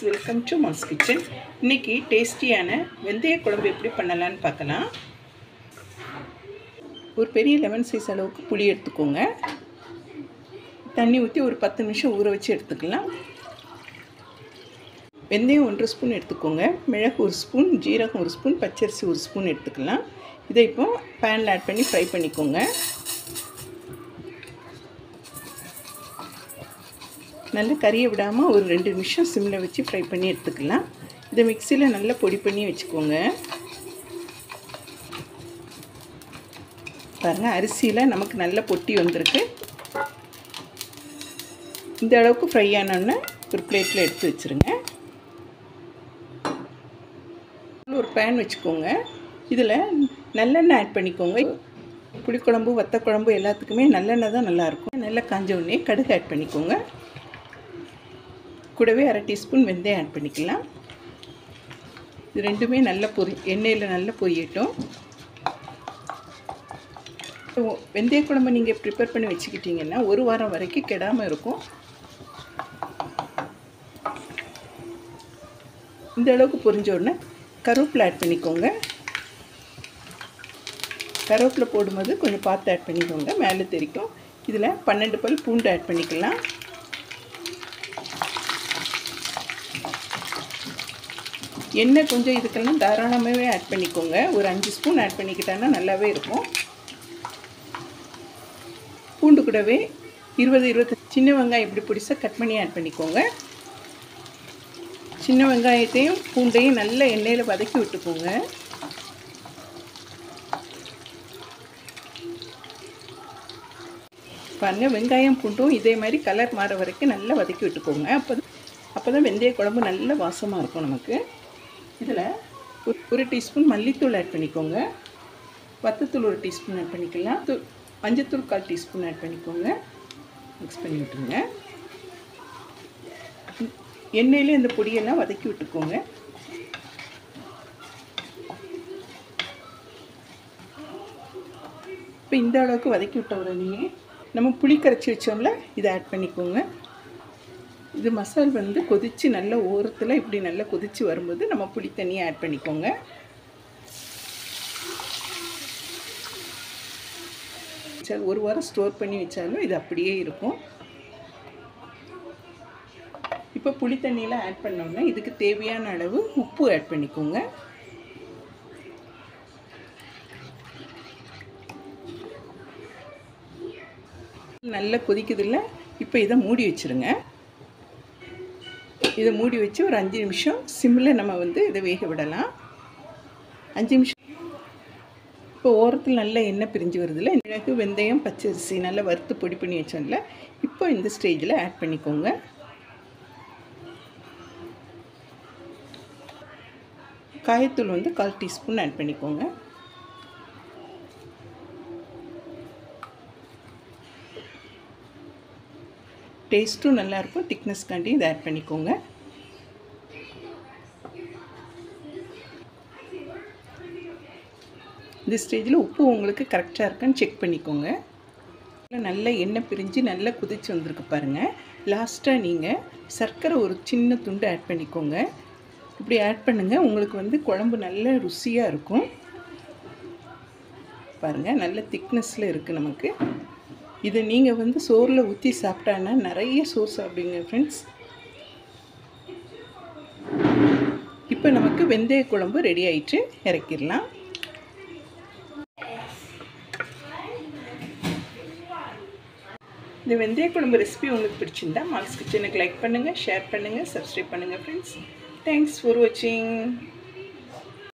Welcome to moms kitchen. இன்றைக்கி டேஸ்டியான வெந்தய குழம்பு எப்படி பண்ணலான்னு பார்க்கலாம். ஒரு பெரிய லெமன் சைஸ் அளவுக்கு புளி எடுத்துக்கோங்க. தண்ணி ஊற்றி ஒரு 10 நிமிஷம் ஊற வச்சு எடுத்துக்கலாம். வெந்தயம் 1 ஸ்பூன் எடுத்துக்கோங்க. மிளகு 1 ஸ்பூன், ஜீரகம் 1 ஸ்பூன், பச்சரிசி 1 ஸ்பூன் எடுத்துக்கலாம். இதை இப்போ பேனில் ஆட் பண்ணி ஃப்ரை பண்ணிக்கோங்க. நல்லா கறியை விடாமல் ஒரு 2 நிமிஷம் சிம்மில் வச்சு ஃப்ரை பண்ணி எடுத்துக்கலாம். இதை மிக்சியில் நல்லா பொடி பண்ணி வச்சுக்கோங்க. பாருங்கள், அரிசியில் நமக்கு நல்ல பொட்டி வந்திருக்கு. இந்த அளவுக்கு ஃப்ரை ஆனோன்னு ஒரு பிளேட்டில் எடுத்து வச்சுருங்க. ஒரு பேன் வச்சுக்கோங்க. இதில் நல்லெண்ணெய் ஆட் பண்ணிக்கோங்க. புளிக்குழம்பு, வத்தக்குழம்பு எல்லாத்துக்குமே நல்லெண்ணெய் தான் நல்லாயிருக்கும். நல்லா காஞ்ச உடனே கடுகு ஆட் பண்ணிக்கோங்க. கூடவே 1/2 டீஸ்பூன் வெந்தயம் ஆட் பண்ணிக்கலாம். இது ரெண்டுமே நல்லா எண்ணெயில் நல்லா பொரியட்டும். வெந்தய குழம்பு நீங்கள் ப்ரிப்பேர் பண்ணி வச்சுக்கிட்டிங்கன்னா 1 வாரம் வரைக்கும் கெடாமல் இருக்கும். இந்த அளவுக்கு பொரிஞ்ச உடனே கருவேப்பிலை ஆட் பண்ணிக்கோங்க. கருவேப்பிலை போடும்போது கொஞ்சம் பார்த்து ஆட் பண்ணிக்கோங்க, மேலே தெரிக்கும். இதில் 12 பல் பூண்டு ஆட் பண்ணிக்கலாம். எண்ணெய் கொஞ்சம் இதுக்கெல்லாம் தாராளமாகவே ஆட் பண்ணிக்கோங்க. ஒரு 5 ஸ்பூன் ஆட் பண்ணிக்கிட்டாங்கன்னா நல்லாவே இருக்கும். பூண்டு கூடவே 20-25 சின்ன வெங்காயம் இப்படி பிடிச்சா கட் பண்ணி ஆட் பண்ணிக்கோங்க. சின்ன வெங்காயத்தையும் பூண்டையும் நல்ல எண்ணெயில் வதக்கி விட்டுக்கோங்க. பாருங்கள், வெங்காயம் பூண்டும் இதே மாதிரி கலர் மாற வரைக்கும் நல்லா வதக்கி விட்டுக்கோங்க. அப்போ தான் வெந்தய குழம்பு நல்ல வாசமாக இருக்கும் நமக்கு. இதில் 1 டீஸ்பூன் மல்லித்தூள் ஆட் பண்ணிக்கோங்க. வத்தத்தூள் 1 டீஸ்பூன் ஆட் பண்ணிக்கலாம். மஞ்சத்தூள் 1/4 டீஸ்பூன் ஆட் பண்ணிக்கோங்க. மிக்ஸ் பண்ணி விட்டுருங்க. எண்ணெயிலே இந்த பொடியெல்லாம் வதக்கி விட்டுக்கோங்க. இப்போ இந்த அளவுக்கு வதக்கி விட்ட உடனே நம்ம புளி கரைச்சி வச்சோம்ல, இதை ஆட் பண்ணிக்கோங்க. இது மசால் கொதித்து நல்ல ஓரத்தில் இப்படி நல்லா கொதித்து வரும்போது நம்ம புளி தண்ணியை ஆட் பண்ணிக்கோங்க. ஒரு வாரம் ஸ்டோர் பண்ணி வச்சாலும் இது அப்படியே இருக்கும். இப்போ புளி தண்ணியில் ஆட் பண்ணோம்னா இதுக்கு தேவையான அளவு உப்பு ஆட் பண்ணிக்கோங்க. நல்லா கொதிக்குதில்ல, இப்போ இதை மூடி வச்சுருங்க. இதை மூடி வச்சு ஒரு 5 நிமிஷம் சிம்மில் நம்ம இதை வேக விடலாம். 5 நிமிஷம். இப்போ ஓரத்தில் நல்ல எண்ணெய் பிரிஞ்சு வருதுல்ல, மிளகு, வெந்தயம், பச்சரிசி நல்லா வறுத்து பொடி பண்ணி வச்சோம்ல, இப்போ இந்த ஸ்டேஜில் ஆட் பண்ணிக்கோங்க. காயத்தூள் 1/4 டீஸ்பூன் ஆட் பண்ணிக்கோங்க. டேஸ்ட்டும் நல்லாயிருக்கும். திக்னஸ்க்காண்டி இதை ஆட் பண்ணிக்கோங்க. இந்த ஸ்டேஜில் உப்பு உங்களுக்கு கரெக்டாக இருக்கான்னு செக் பண்ணிக்கோங்க. நல்ல எண்ணெய் பிரிஞ்சு நல்லா கொதிச்சு வந்திருக்கு பாருங்கள். லாஸ்ட்டாக நீங்கள் சர்க்கரை ஒரு சின்ன துண்டு ஆட் பண்ணிக்கோங்க. இப்படி ஆட் பண்ணுங்கள், உங்களுக்கு குழம்பு நல்ல ருசியாக இருக்கும். பாருங்கள், நல்ல திக்னஸில் இருக்குது நமக்கு. இதை நீங்கள் சோறில் ஊற்றி சாப்பிட்டான்னா நிறைய சோறு சாப்பிடுங்க ஃப்ரெண்ட்ஸ். இப்போ நமக்கு வெந்தய குழம்பு ரெடி ஆகிட்டு இறக்கிடலாம். இந்த வெந்தய குழம்பு ரெசிபி உங்களுக்கு பிடிச்சிருந்தா மாம்ஸ் கிச்சனுக்கு லைக் பண்ணுங்கள், ஷேர் பண்ணுங்கள், சப்ஸ்கிரைப் பண்ணுங்கள் ஃப்ரெண்ட்ஸ். தேங்க்ஸ் ஃபார் வாட்சிங்.